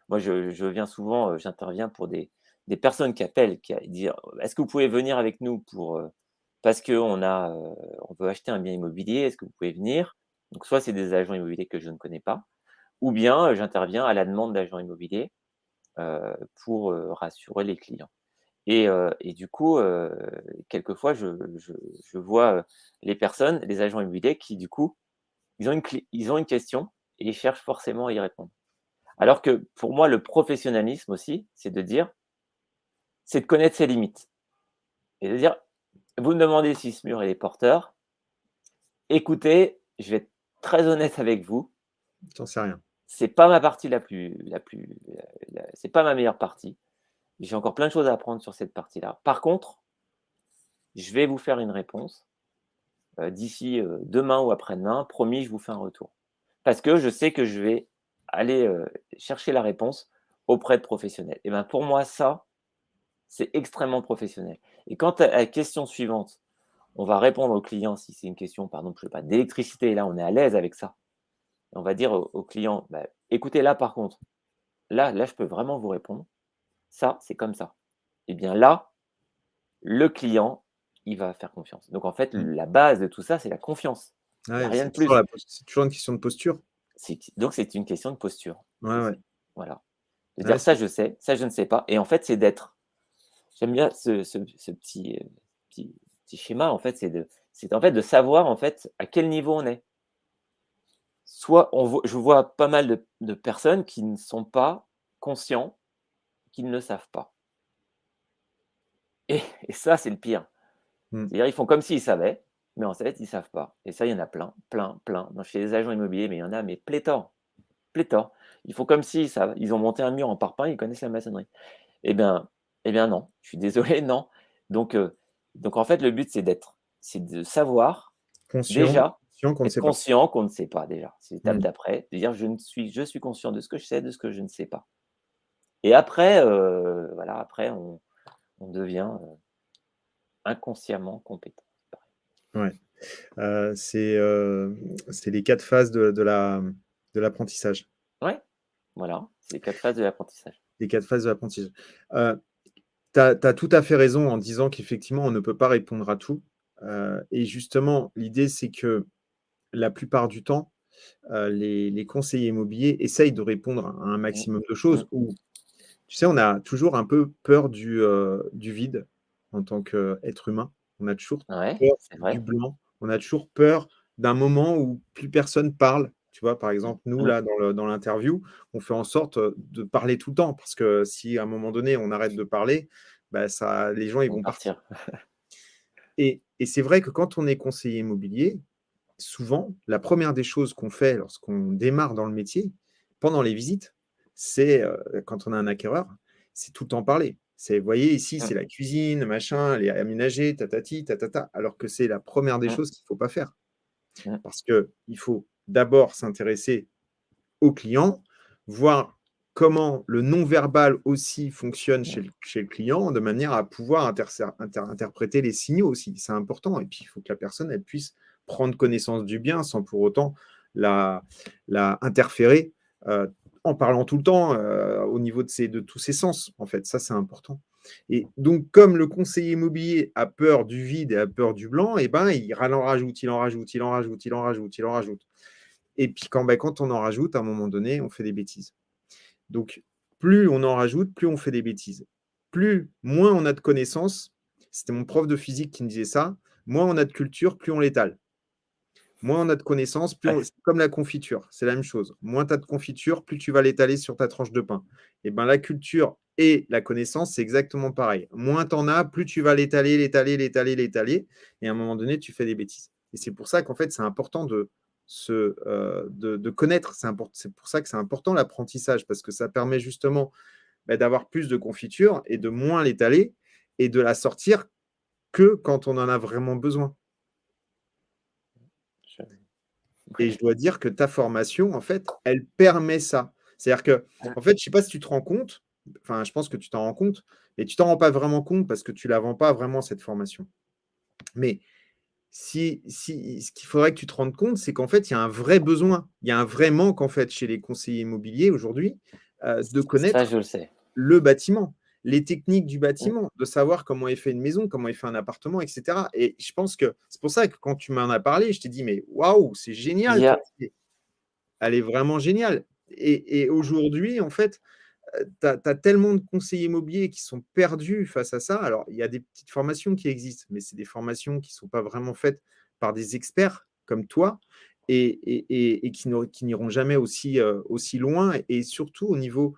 moi je viens souvent, j'interviens pour des personnes qui appellent, qui dire: «Est-ce que vous pouvez venir avec nous parce qu'on veut acheter un bien immobilier, est-ce que vous pouvez venir?» Donc soit c'est des agents immobiliers que je ne connais pas ou bien, j'interviens à la demande d'agents immobiliers, pour, rassurer les clients. Et du coup, quelquefois je vois, les personnes, les agents immobiliers qui du coup, ils ont une question et ils cherchent forcément à y répondre. Alors que pour moi, le professionnalisme aussi, c'est de connaître ses limites et de dire: «Vous me demandez si ce mur il est porteur, écoutez, je vais être très honnête avec vous, J'en sais rien. c'est pas ma partie c'est pas ma meilleure partie. J'ai encore plein de choses à apprendre sur cette partie-là. Par contre, je vais vous faire une réponse, d'ici, demain ou après-demain, promis, je vous fais un retour. Parce que je sais que je vais aller chercher la réponse auprès de professionnels. Et ben pour moi, ça, c'est extrêmement professionnel. Et quand à la question suivante, on va répondre au client, si c'est une question, par exemple, je sais pas, d'électricité, là, on est à l'aise avec ça. Et on va dire au client, bah, écoutez, là, par contre, là, je peux vraiment vous répondre. Ça, c'est comme ça. Et bien là, le client, il va faire confiance. Donc en fait, Mmh. la base de tout ça, c'est la confiance. Il n'y a Ouais, rien de la plus. c'est toujours une question de posture. Donc c'est une question de posture. Ouais, ouais. Voilà. De Ouais, dire ça, je sais, ça, je ne sais pas. Et en fait, c'est d'être. J'aime bien ce petit schéma, en fait, c'est en fait de savoir en fait à quel niveau on est. Soit je vois pas mal de personnes qui ne sont pas conscients qu'ils ne le savent pas. Et ça, c'est le pire. Mmh. C'est-à-dire, ils font comme s'ils savaient, mais en fait, ils ne savent pas. Et ça, il y en a plein, plein, plein. Chez les agents immobiliers, mais il y en a, mais pléthore, pléthore. Ils font comme s'ils savent. Ils ont monté un mur en parpaing, ils connaissent la maçonnerie. Eh bien, eh bien non. Je suis désolé, non. Donc, donc en fait, le but, c'est de savoir Conscient déjà, conscient qu'on ne être sait pas. conscient qu'on ne sait pas déjà. C'est l'étape Mmh. d'après, de dire je suis conscient de ce que je sais, de ce que je ne sais pas. Et après, voilà, après, on devient inconsciemment compétent. Ouais. C'est les 4 phases de l'apprentissage. Ouais, voilà, c'est les 4 phases de l'apprentissage. Les 4 phases de l'apprentissage. Tu as tout à fait raison en disant qu'effectivement, on ne peut pas répondre à tout. Et justement, l'idée, c'est que la plupart du temps, les conseillers immobiliers essayent de répondre à un Mmh, maximum de mmh. choses où, tu sais, on a toujours un peu peur du vide en tant qu'être humain. On a toujours Ouais, peur c'est du vrai. blanc. On a toujours peur d'un moment où plus personne parle. Tu vois, par Mmh, exemple, nous, mmh. là, dans l'interview, on fait en sorte de parler tout le temps parce que si à un moment donné, on arrête de parler, bah, ça, les gens, ils Ils vont vont partir. partir. Et c'est vrai que quand on est conseiller immobilier, souvent, la première des choses qu'on fait lorsqu'on démarre dans le métier, pendant les visites, c'est, quand on a un acquéreur, c'est tout le temps parler. C'est: «Vous voyez ici, Mmh, c'est la cuisine, machin, elle est aménagée, tatati, tatata», alors que c'est la première des mmh, choses qu'il ne faut pas faire. mmh, Parce qu'il faut d'abord s'intéresser au client, voir comment le non-verbal aussi fonctionne mmh, chez le client, de manière à pouvoir interpréter les signaux aussi. C'est important. Et puis, il faut que la personne elle puisse prendre connaissance du bien sans pour autant la, la interférer en parlant tout le temps au niveau de tous ses sens. En fait, ça, c'est important. Et donc, comme le conseiller immobilier a peur du vide et a peur du blanc, et ben, il en rajoute, il en rajoute, il en rajoute, il en rajoute, il en rajoute. Et puis quand on en rajoute, à un moment donné, on fait des bêtises. Donc, plus on en rajoute, plus on fait des bêtises. Moins on a de connaissances, c'était mon prof de physique qui me disait ça, moins on a de culture, plus on l'étale. Moins on a de connaissances, ouais, c'est comme la confiture, c'est la même chose. Moins tu as de confiture, plus tu vas l'étaler sur ta tranche de pain. Et ben la culture et la connaissance, c'est exactement pareil. Moins tu en as, plus tu vas l'étaler, l'étaler, l'étaler, l'étaler. Et à un moment donné, tu fais des bêtises. Et c'est pour ça qu'en fait, c'est important de connaître. C'est pour ça que c'est important l'apprentissage, parce que ça permet justement d'avoir plus de confiture et de moins l'étaler et de la sortir que quand on en a vraiment besoin. je Et je ouais, dois dire que ta formation, en fait, elle permet ça. C'est-à-dire que, mmh, en fait, je ne sais pas si tu te rends compte, enfin, je pense que tu t'en rends compte, mais tu t'en rends pas vraiment compte parce que tu la vends pas vraiment cette formation. Mais ce qu'il faudrait que tu te rendes compte, c'est qu'en fait, il y a un vrai besoin, il y a un vrai manque, en fait, chez les conseillers immobiliers aujourd'hui, de ça, connaître je le sais. le bâtiment, les techniques du Mmh. bâtiment, de savoir comment est fait une maison, comment est fait un appartement, et cetera. Et je pense que c'est pour ça que quand tu m'en as parlé, je t'ai dit: «Mais waouh, c'est Il génial y ton a idée». Elle est vraiment géniale. Et aujourd'hui, en fait, tu as tellement de conseillers immobiliers qui sont perdus face à ça. Alors, il y a des petites formations qui existent, mais c'est des formations qui ne sont pas vraiment faites par des experts comme toi et qui n'iront jamais aussi loin et surtout au niveau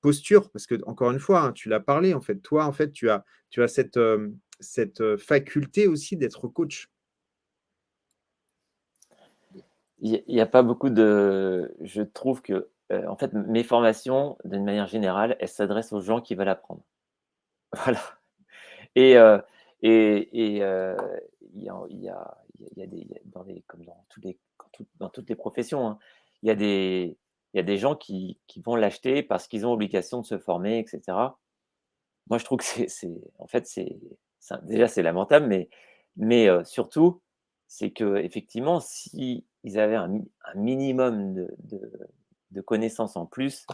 posture. Parce que encore une fois, hein, tu l'as parlé, en fait, toi, en fait, tu as cette faculté aussi d'être coach. il y a pas beaucoup de je trouve que, en fait, mes formations, d'une manière générale, elles s'adressent aux gens qui veulent apprendre. Voilà. Et il y a il y a il y a des dans les comme dans tous les dans toutes les professions, hein, il y a des il y a des gens qui vont l'acheter parce qu'ils ont obligation de se former, etc. Moi, je trouve que en fait, déjà, c'est lamentable, mais surtout, c'est qu'effectivement, s'ils avaient un minimum de connaissances en plus,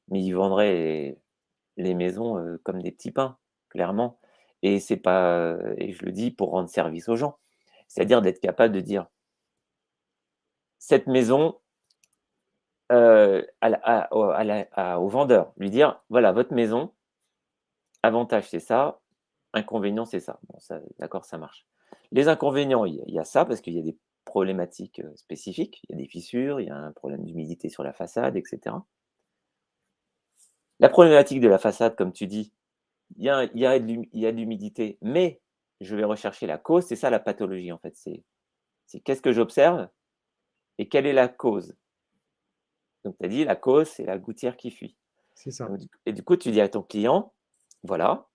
mais ils vendraient les maisons comme des petits pains, clairement. Et c'est pas, et je le dis pour rendre service aux gens. C'est-à-dire d'être capable de dire cette maison au vendeur, lui dire voilà, votre maison, avantage c'est ça, inconvénient c'est ça. Bon, ça, d'accord, ça marche. Les inconvénients, il y a ça, parce qu'il y a des problématiques spécifiques, il y a des fissures, il y a un problème d'humidité sur la façade, etc. La problématique de la façade, comme tu dis, il y a de l'humidité, mais je vais rechercher la cause, c'est ça la pathologie en fait, c'est qu'est-ce que j'observe et quelle est la cause. Donc tu as dit la cause, c'est la gouttière qui fuit. C'est ça. Et du coup, tu dis à ton client, voilà,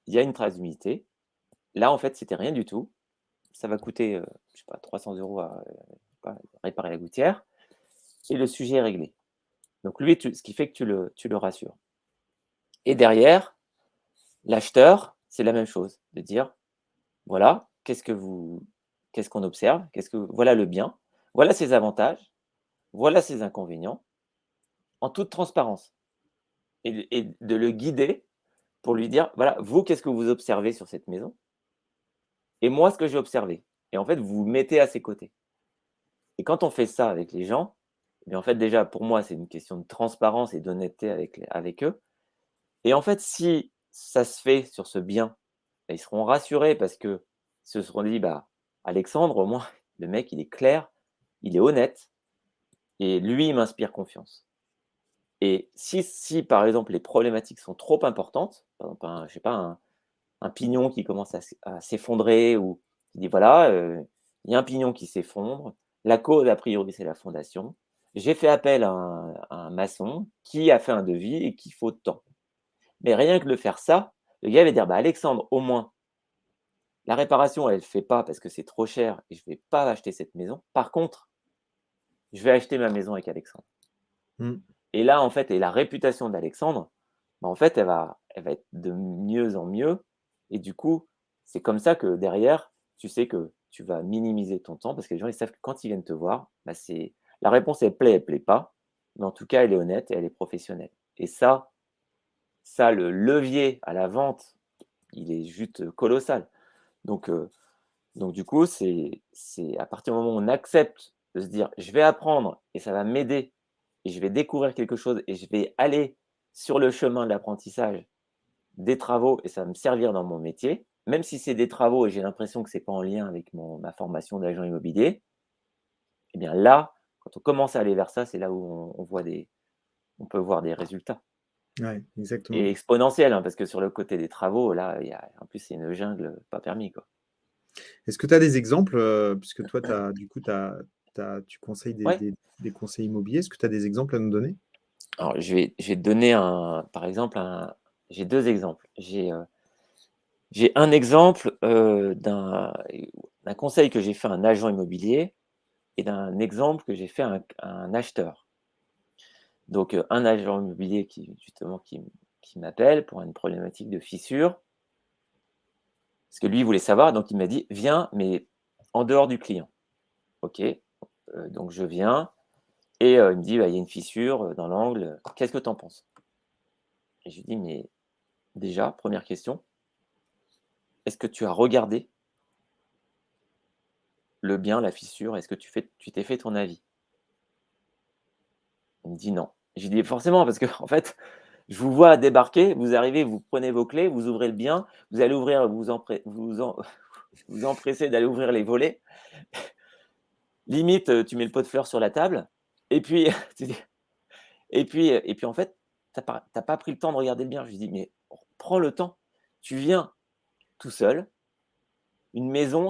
il y a une trace d'humidité. Là, en fait, c'était rien du tout. Ça va coûter, je sais pas, 300 € à réparer la gouttière et le sujet est réglé. Donc lui, ce qui fait que tu le rassures. Et derrière, l'acheteur, c'est la même chose, de dire, voilà, qu'est-ce qu'on observe, voilà le bien, voilà ses avantages, voilà ses inconvénients, en toute transparence. Et de le guider pour lui dire, voilà, vous, qu'est-ce que vous observez sur cette maison? Et moi, ce que j'ai observé. Et en fait, vous vous mettez à ses côtés. Et quand on fait ça avec les gens, eh bien, en fait, déjà, pour moi, c'est une question de transparence et d'honnêteté avec eux. Et en fait, si ça se fait sur ce bien, bah, ils seront rassurés parce qu'ils se seront dit, bah, Alexandre, au moins, le mec, il est clair, il est honnête, et lui, il m'inspire confiance. Et si, par exemple, les problématiques sont trop importantes, par exemple, je sais pas, un pignon qui commence à s'effondrer, ou qui dit, voilà, il y a un pignon qui s'effondre, la cause, a priori, c'est la fondation. J'ai fait appel à un maçon qui a fait un devis et qu'il faut tant. Mais rien que de faire ça, le gars va dire, bah, Alexandre, au moins, la réparation, elle ne fait pas parce que c'est trop cher et je ne vais pas acheter cette maison. Par contre, je vais acheter ma maison avec Alexandre. Mmh. Et là, en fait, et la réputation d'Alexandre, bah, en fait, elle va être de mieux en mieux. Et du coup, c'est comme ça que derrière, tu sais que tu vas minimiser ton temps parce que les gens, ils savent que quand ils viennent te voir, bah, la réponse, elle plaît pas. Mais en tout cas, elle est honnête et elle est professionnelle. Et ça, le levier à la vente, il est juste colossal. Donc du coup, c'est à partir du moment où on accepte de se dire: «Je vais apprendre et ça va m'aider et je vais découvrir quelque chose et je vais aller sur le chemin de l'apprentissage des travaux et ça va me servir dans mon métier», même si c'est des travaux et j'ai l'impression que c'est pas en lien avec ma formation d'agent immobilier, et bien là, quand on commence à aller vers ça, c'est là où on peut voir des résultats. Ouais, Et exactement. exponentiels, hein, parce que sur le côté des travaux, là, en plus, c'est une jungle pas permis, quoi. Est-ce que tu as des exemples, puisque toi, du coup, tu conseilles Ouais. des conseils immobiliers, est-ce que tu as des exemples à nous donner? Alors, je vais te donner par exemple, j'ai 2 exemples. J'ai un exemple, d'un conseil que j'ai fait à un agent immobilier et d'un exemple que j'ai fait à un acheteur. Donc, un agent immobilier qui justement qui m'appelle pour une problématique de fissure, parce que lui, il voulait savoir, donc il m'a dit: «Viens, mais en dehors du client». OK, donc je viens et il me dit: «Bah, il y a une fissure, dans l'angle, qu'est-ce que tu en penses?» Et je lui dis: «Mais déjà, première question, est-ce que tu as regardé le bien, la fissure? Est-ce que tu t'es fait ton avis?» Il me dit: «Non». Je lui dis: «Forcément, parce que en fait, je vous vois débarquer, vous arrivez, vous prenez vos clés, vous ouvrez le bien, vous allez ouvrir, vous empressez d'aller ouvrir les volets. Limite, tu mets le pot de fleurs sur la table et puis tu dis et puis en fait, tu as pas pris le temps de regarder le bien». Je lui dis: «Mais prends le temps, tu viens tout seul, une maison,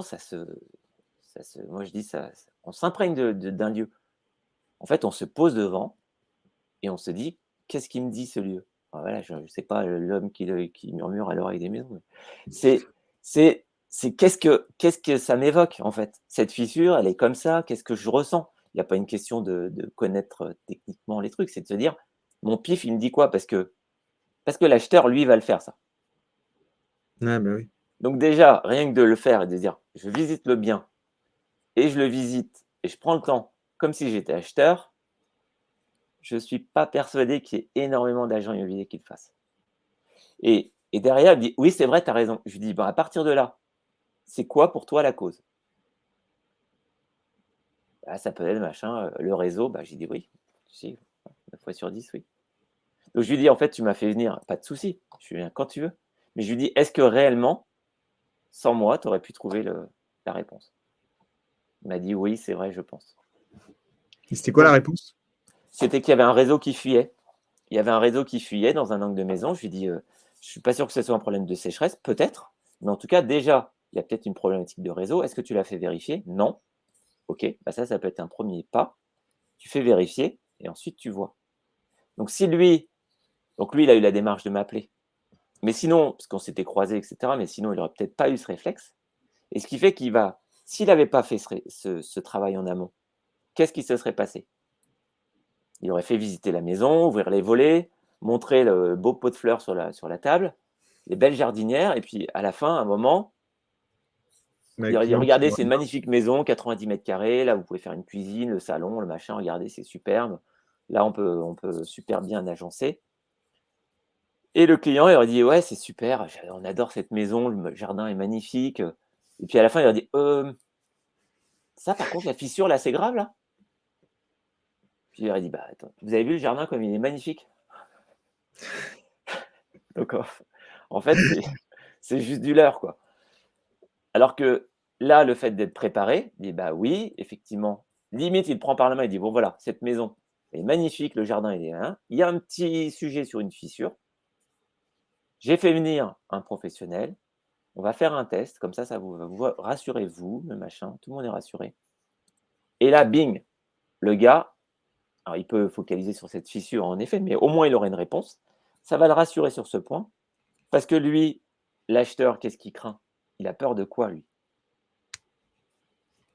moi je dis ça on s'imprègne d'un lieu. En fait, on se pose devant et on se dit: «Qu'est-ce qu'il me dit ce lieu?» Enfin voilà, je sais pas l'homme qui murmure à l'oreille des maisons, mais c'est qu'est-ce que ça m'évoque en fait? Cette fissure, elle est comme ça, qu'est-ce que je ressens? Il n'y a pas une question de connaître techniquement les trucs, c'est de se dire, mon pif, il me dit quoi? Parce que l'acheteur, lui, va le faire, ça. Ouais, bah oui. Donc déjà, rien que de le faire et de dire, je visite le bien et je le visite et je prends le temps comme si j'étais acheteur, je ne suis pas persuadé qu'il y ait énormément d'agents immobiliers qui le fassent. Et derrière, il me dit, oui, c'est vrai, tu as raison. Je lui dis, à partir de là, c'est quoi pour toi la cause? Ah, ça peut être machin, le réseau. J'ai dit oui. Si, 9 fois sur 10, oui. Donc je lui dis, en fait, tu m'as fait venir, pas de souci, je viens quand tu veux. Mais je lui dis, est-ce que réellement, sans moi, tu aurais pu trouver la réponse? Il m'a dit, oui, c'est vrai, je pense. Et c'était quoi la réponse? C'était qu'il y avait un réseau qui fuyait. Il y avait un réseau qui fuyait dans un angle de maison. Je lui dis, je ne suis pas sûr que ce soit un problème de sécheresse, peut-être. Mais en tout cas, déjà, il y a peut-être une problématique de réseau. Est-ce que tu l'as fait vérifier? Non. OK, ça peut être un premier pas. Tu fais vérifier et ensuite tu vois. Donc lui, il a eu la démarche de m'appeler. Mais sinon, parce qu'on s'était croisés, etc., mais sinon, il n'aurait peut-être pas eu ce réflexe. Et ce qui fait s'il n'avait pas fait ce travail en amont, qu'est-ce qui se serait passé? Il aurait fait visiter la maison, ouvrir les volets, montrer le beau pot de fleurs sur la table, les belles jardinières, et puis à la fin, à un moment, Bah, il le aurait dit, client qui regardez, doit- c'est une magnifique maison, 90 mètres carrés, là, vous pouvez faire une cuisine, le salon, le machin, regardez, c'est superbe. Là, on peut super bien agencer. Et le client, il aurait dit, ouais, c'est super, on adore cette maison, le jardin est magnifique. Et puis à la fin, il aurait dit, ça, par contre, la fissure, là, c'est grave, là? Puis il aurait dit, attends, vous avez vu le jardin comme il est magnifique? Donc, en fait, c'est juste du leurre, quoi. Alors que là, le fait d'être préparé, il dit, bah oui, effectivement. Limite, il te prend par la main, il dit, bon, voilà, cette maison est magnifique, le jardin, il est là. Il y a un petit sujet sur une fissure. J'ai fait venir un professionnel. On va faire un test, comme ça vous rassurez-vous, le machin, tout le monde est rassuré. Et là, bing, le gars, alors il peut focaliser sur cette fissure en effet, mais au moins il aura une réponse. Ça va le rassurer sur ce point, parce que lui, l'acheteur, qu'est-ce qu'il craint? Il a peur de quoi, lui?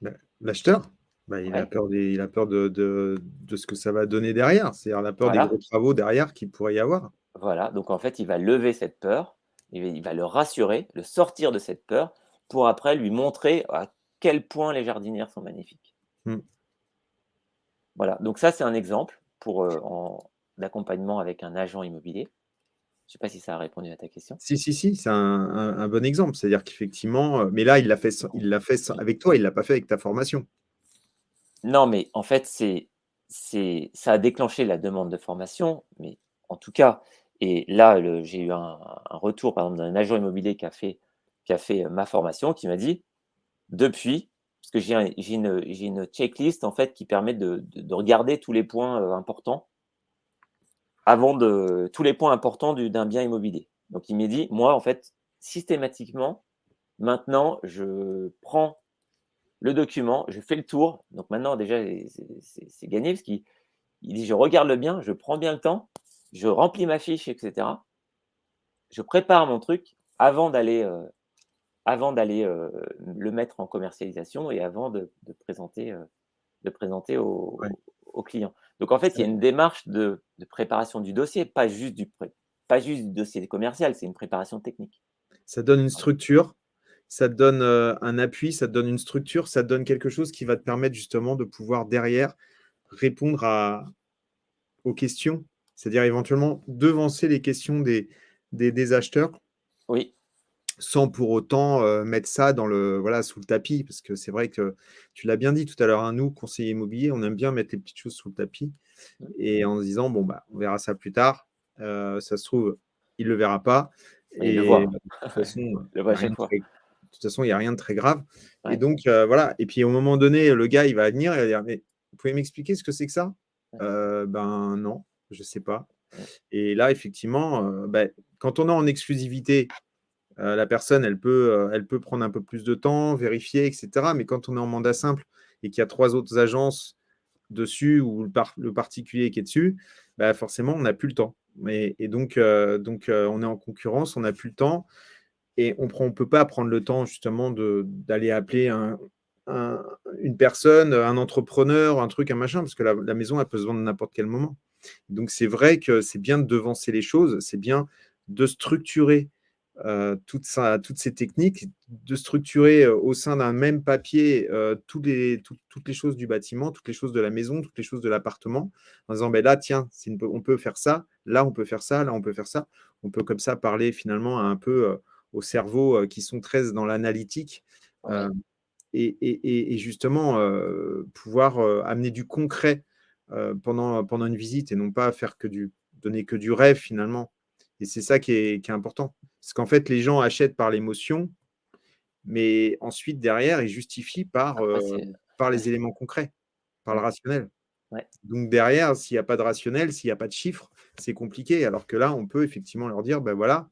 Bah, l'acheteur, Ouais, il a peur de ce que ça va donner derrière. C'est-à-dire la peur des gros voilà, travaux derrière qu'il pourrait y avoir. voilà. Donc en fait, il va lever cette peur, il va le rassurer, le sortir de cette peur, pour après lui montrer à quel point les jardinières sont magnifiques. Mm. Voilà, donc ça, c'est un exemple d'accompagnement avec un agent immobilier. Je ne sais pas si ça a répondu à ta question. Si, c'est un bon exemple. C'est-à-dire qu'effectivement, mais là, il l'a fait avec toi, il ne l'a pas fait avec ta formation. Non, mais en fait, ça a déclenché la demande de formation, mais en tout cas, et là, j'ai eu un retour, par exemple, d'un agent immobilier qui a fait ma formation, qui m'a dit, depuis, parce que j'ai une checklist, en fait, qui permet de regarder tous les points importants tous les points importants d'un bien immobilier. Donc, il m'a dit, moi, en fait, systématiquement, maintenant, je prends le document, je fais le tour. Donc maintenant, déjà, c'est gagné parce qu'il dit, je regarde le bien, je prends bien le temps, je remplis ma fiche, etc. Je prépare mon truc avant d'aller le mettre en commercialisation et avant de présenter Ouais. au client. Donc en fait, il y a une démarche de préparation du dossier, pas juste du dossier commercial, c'est une préparation technique. Ça donne une structure, ça te donne un appui, ça te donne une structure, ça te donne quelque chose qui va te permettre justement de pouvoir derrière répondre aux questions, c'est-à-dire éventuellement devancer les questions des acheteurs Oui, sans pour autant mettre ça voilà, sous le tapis, parce que c'est vrai que tu l'as bien dit tout à l'heure, hein, nous, conseillers immobiliers, on aime bien mettre les petites choses sous le tapis et en se disant, bon, on verra ça plus tard. Ça se trouve, il ne le verra pas. mais il le Et voit. de toute façon, Il le il voit n'y à a rien chaque de fois. très, de toute façon, il y a rien de très grave. Et Ouais. donc, voilà. Et puis, au moment donné, le gars, il va venir et il va dire, mais vous pouvez m'expliquer ce que c'est que ça? Ben non, je ne sais pas. Ouais. Et là, effectivement, quand on est en exclusivité, la personne, elle peut prendre un peu plus de temps, vérifier, etc. Mais quand on est en mandat simple et qu'il y a 3 autres agences dessus ou le particulier qui est dessus, forcément, on n'a plus le temps. Et donc, on est en concurrence, on n'a plus le temps et on ne peut pas prendre le temps justement d'aller appeler une personne, un entrepreneur, un truc, un machin, parce que la maison, elle peut se vendre à n'importe quel moment. Donc, c'est vrai que c'est bien de devancer les choses, c'est bien de structurer toutes ces techniques, de structurer au sein d'un même papier toutes les choses du bâtiment, toutes les choses de la maison, toutes les choses de l'appartement, en disant, ben là, tiens, on peut faire ça, là, on peut faire ça, là, on peut faire ça. On peut comme ça parler finalement un peu au cerveau qui sont très dans l'analytique. Ouais. Et justement pouvoir amener du concret pendant une visite et non pas donner que du rêve finalement. Et c'est ça qui est important. Parce qu'en fait, les gens achètent par l'émotion, mais ensuite, derrière, ils justifient Après, c'est par ouais, les éléments concrets, par le ouais, rationnel. ouais. Donc derrière, s'il n'y a pas de rationnel, s'il n'y a pas de chiffres, c'est compliqué. Alors que là, on peut effectivement leur dire, ben voilà,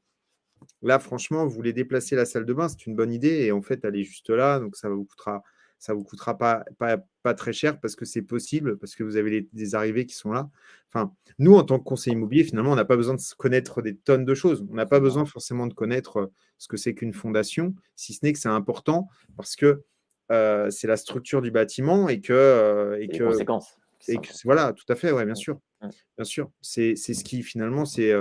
là, franchement, vous voulez déplacer la salle de bain, c'est une bonne idée et en fait, elle est juste là, donc ça vous coûtera pas très cher parce que c'est possible, parce que vous avez des arrivées qui sont là. Enfin, nous, en tant que conseiller immobilier, finalement, on n'a pas besoin de se connaître des tonnes de choses. On n'a pas Non, besoin forcément de connaître ce que c'est qu'une fondation, si ce n'est que c'est important parce que c'est la structure du bâtiment c'est les conséquences qui sont importantes. voilà, tout à fait, ouais, bien Mmh, sûr. mmh. Bien sûr, c'est ce qui finalement, c'est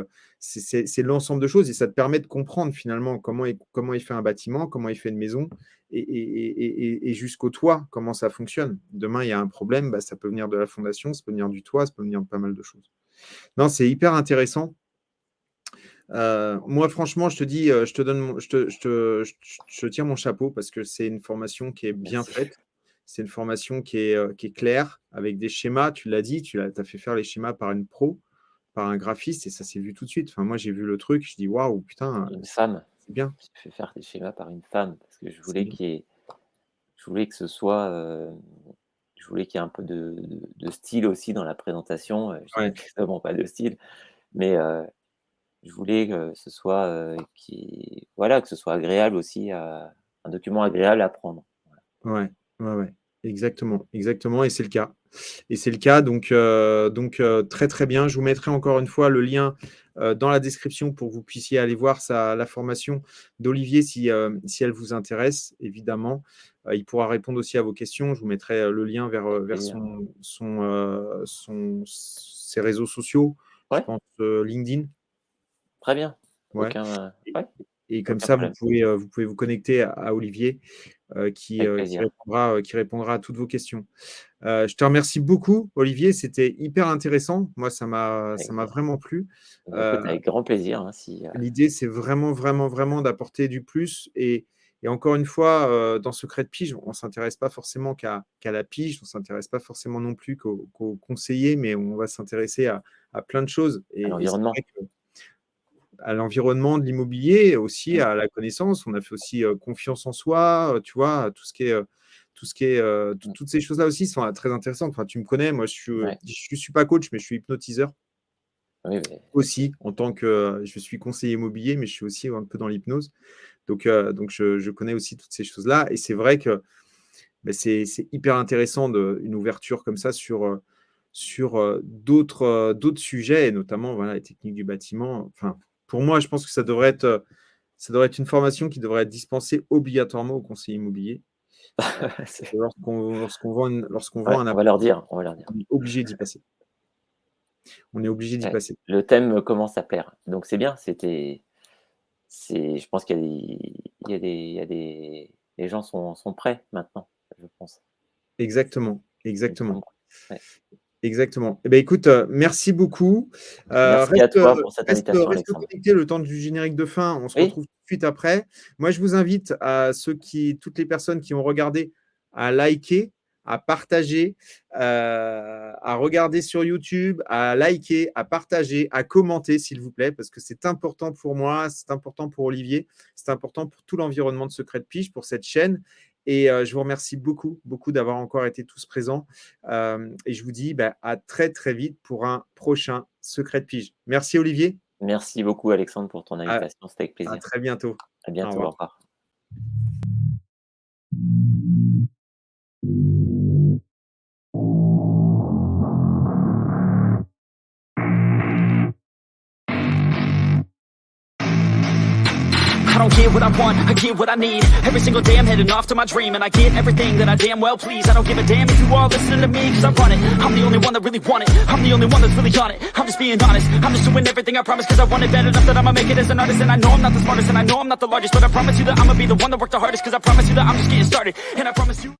l'ensemble de choses et ça te permet de comprendre finalement comment est fait un bâtiment, comment est fait une maison et jusqu'au toit, comment ça fonctionne. Demain, il y a un problème, bah, ça peut venir de la fondation, ça peut venir du toit, ça peut venir de pas mal de choses. Non, c'est hyper intéressant. Moi, franchement, je te dis, je te donne je te tire mon chapeau parce que c'est une formation qui est bien Merci. faite. C'est une formation qui est claire, avec des schémas. Tu l'as dit, tu as fait faire les schémas par une pro, par un graphiste, et ça s'est vu tout de suite. Enfin, moi, j'ai vu le truc, je dis waouh, putain, Une femme, c'est bien, j'ai fait faire des schémas par une femme parce que c'est bien. je voulais que ce soit, je voulais qu'il y ait un peu de style aussi dans la présentation, je dis Ouais, évidemment pas de style, mais je voulais que ce soit, voilà, que ce soit agréable aussi à un document agréable à prendre. ouais, ouais, ouais, exactement, exactement, et c'est le cas. Et c'est le cas, très très bien. Je vous mettrai encore une fois le lien dans la description pour que vous puissiez aller voir la formation d'Olivier si elle vous intéresse, évidemment. Il pourra répondre aussi à vos questions. Je vous mettrai le lien Avec vers plaisir. ses réseaux sociaux, je Ouais, pense LinkedIn. très bien. Ouais. Et, Ouais, et comme aucun ça, problème. vous pouvez vous connecter à Olivier Avec plaisir. qui répondra à toutes vos questions. Je te remercie beaucoup, Olivier. C'était hyper intéressant. Moi, ça Avec m'a vraiment plu. bah, Euh, écoute, avec grand plaisir, hein, si, L'idée, c'est vraiment, vraiment, vraiment d'apporter du plus. Et encore une fois, dans Secret de Pige, on ne s'intéresse pas forcément qu'à la pige, on ne s'intéresse pas forcément non plus qu'aux conseillers, mais on va s'intéresser à plein de choses. à Et c'est l'environnement. vrai que à l'environnement de l'immobilier, aussi Mmh, à la connaissance. On a fait aussi confiance en soi, tu vois, mmh. toutes ces choses-là aussi sont très intéressantes. Enfin, tu me connais, moi, Ouais. je suis pas coach, mais je suis hypnotiseur Oui, beh, aussi, en tant que je suis conseiller immobilier, mais je suis aussi un peu dans l'hypnose. Donc je connais aussi toutes ces choses-là. Et c'est vrai que ben, c'est hyper intéressant une ouverture comme ça sur d'autres sujets, et notamment voilà, les techniques du bâtiment. Enfin, pour moi, je pense que ça devrait être une formation qui devrait être dispensée obligatoirement aux conseillers immobiliers. c'est Lorsqu'on vend ouais, un on va leur appartement, dire, on va leur dire. on est obligé d'y passer. On est obligé d'y Ouais, passer. le thème commence à plaire, donc c'est bien, je pense qu'il y a des les gens sont prêts maintenant, je pense. Exactement, Il me exactement. semble. Ouais. Exactement. Eh ben, écoute, merci beaucoup. Merci à toi pour cette invitation, Reste Alexandre. connecté le temps du générique de fin. On se Oui, retrouve tout de suite après. Moi, je vous invite toutes les personnes qui ont regardé à liker, à partager, à regarder sur YouTube, à liker, à partager, à commenter, s'il vous plaît, parce que c'est important pour moi, c'est important pour Olivier, c'est important pour tout l'environnement de Secret de Pige, pour cette chaîne. Et je vous remercie beaucoup, beaucoup d'avoir encore été tous présents. Et je vous dis à très, très vite pour un prochain Secret de Pige. Merci, Olivier. merci beaucoup, Alexandre, pour ton À, invitation, c'était avec à plaisir. très bientôt. À Au bientôt, au revoir. revoir. I don't get what I want, I get what I need. Every single day I'm heading off to my dream, and I get everything that I damn well please. I don't give a damn if you all listening to me, cause I run it. I'm the only one that really want it, I'm the only one that's really on it. I'm just being honest, I'm just doing everything I promise, cause I want it bad enough that I'ma make it as an artist. And I know I'm not the smartest, and I know I'm not the largest, but I promise you that I'ma be the one that worked the hardest, cause I promise you that I'm just getting started. And I promise you